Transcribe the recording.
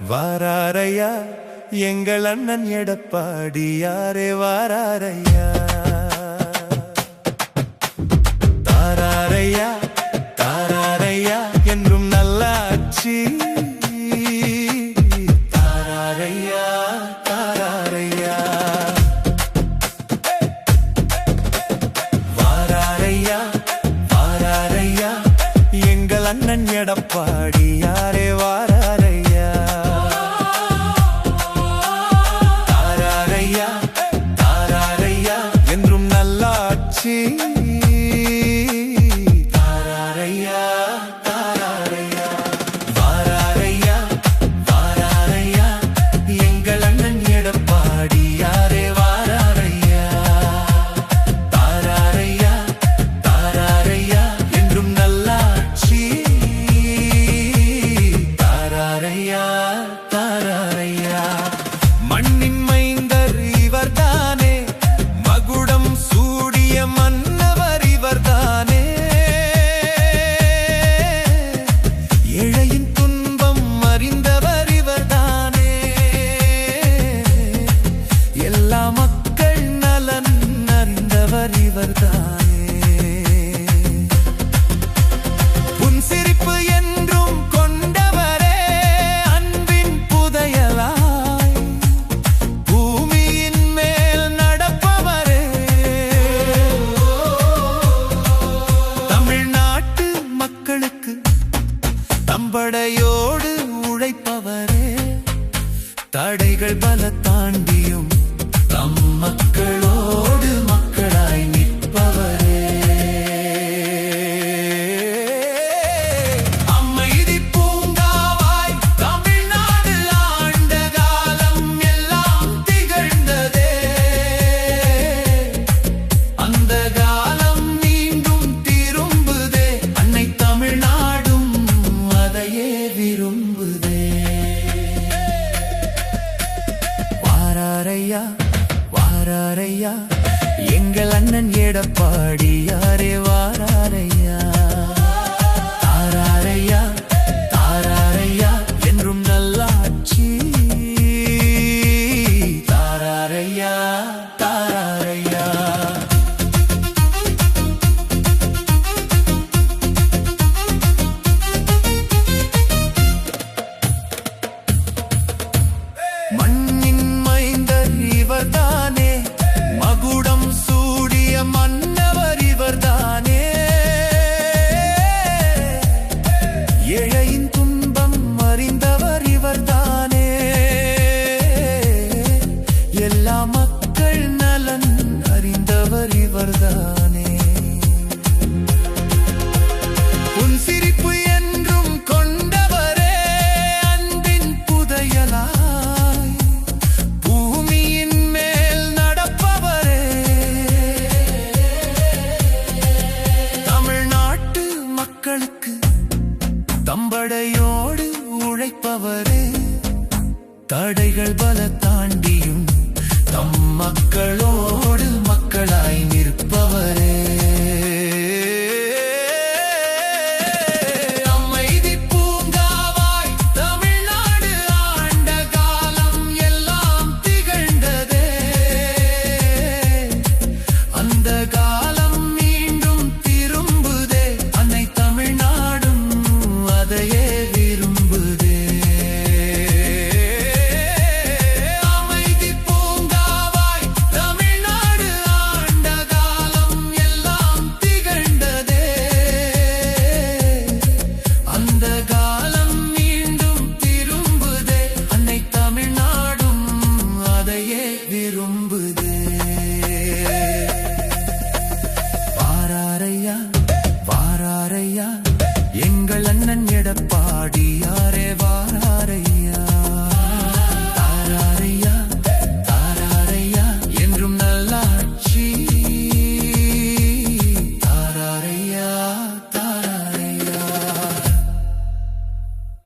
வாராரையா எங்கள் அண்ணன் எடப்பாடியாரே வாராரையா. தாராரையா தாராரையா என்றும் நல்லாட்சி. தாராரையா தாராரையா. வாராரையா வாராரையா எங்கள் அண்ணன் எடப்பாடியாரே வாராரையா. தாராரையா தாராரையா என்றும் நல்லாட்சி. தாராரையா தாராரையா. வாராரையா வாராரையா எங்கள் அண்ணன் எடப்பாடியாரே வாராரையா. தாராரையா தாராரையா என்றும் நல்லாட்சி. தாராரையா தாராரையா. மண்ணின் மைந்தர் இவர்தானே, மகுடம் சூடிய மன்னவர் இவர்தானே. ஏழையின் துன்பம் அறிந்தவர் இவர்தானே. எல்லா மக்கள் நலன் அறிந்தவர் இவர்தானே. உன் சிரிப்பு என்றும் கொண்டவரே, அன்பின் புதையலாய் பூமியின் மேல் நடப்பவரே. தமிழ்நாட்டு மக்களுக்கு தம்படையோடு உழைப்பவரே. தடைகள் பல தாண்டியும் தம் மக்களோடு மக்களாய் நிற்பவரே. அமைதி பூங்காவாய் தமிழ்நாடு ஆண்ட காலம் எல்லாம் திகழ்ந்ததே. அந்த காலம் மீண்டும் திரும்புதே. அன்னை தமிழ்நாடும் அதையே விரும்புதே. வாராரையா வாராரையா எங்கள் அண்ணன் எடப்பாடியாரே வாராரையா. தாராரையா தாராரையா என்றும் நல்லாட்சி. தாராரையா தாராரையா. மண்ணின் மைந்தர் இவர்தானே, மகுடம் சூடிய மன்னவர் இவர்தானே. ஏழையின் துன்பம் அறிந்தவர் இவர்தானே. எல்லா மக்கள் நலன் அறிந்தவர் இவர்தானே. உன் சிரிப்பு என்றும் கொண்டவரே, அன்பின் புதையலாய் பூமியின் மேல் நடப்பவரே. தமிழ்நாட்டு மக்களுக்கு தம்படையோடு உழைப்பவரே. தடைகள் பல தாண்டியும் தம் மக்களோடு மக்களாய்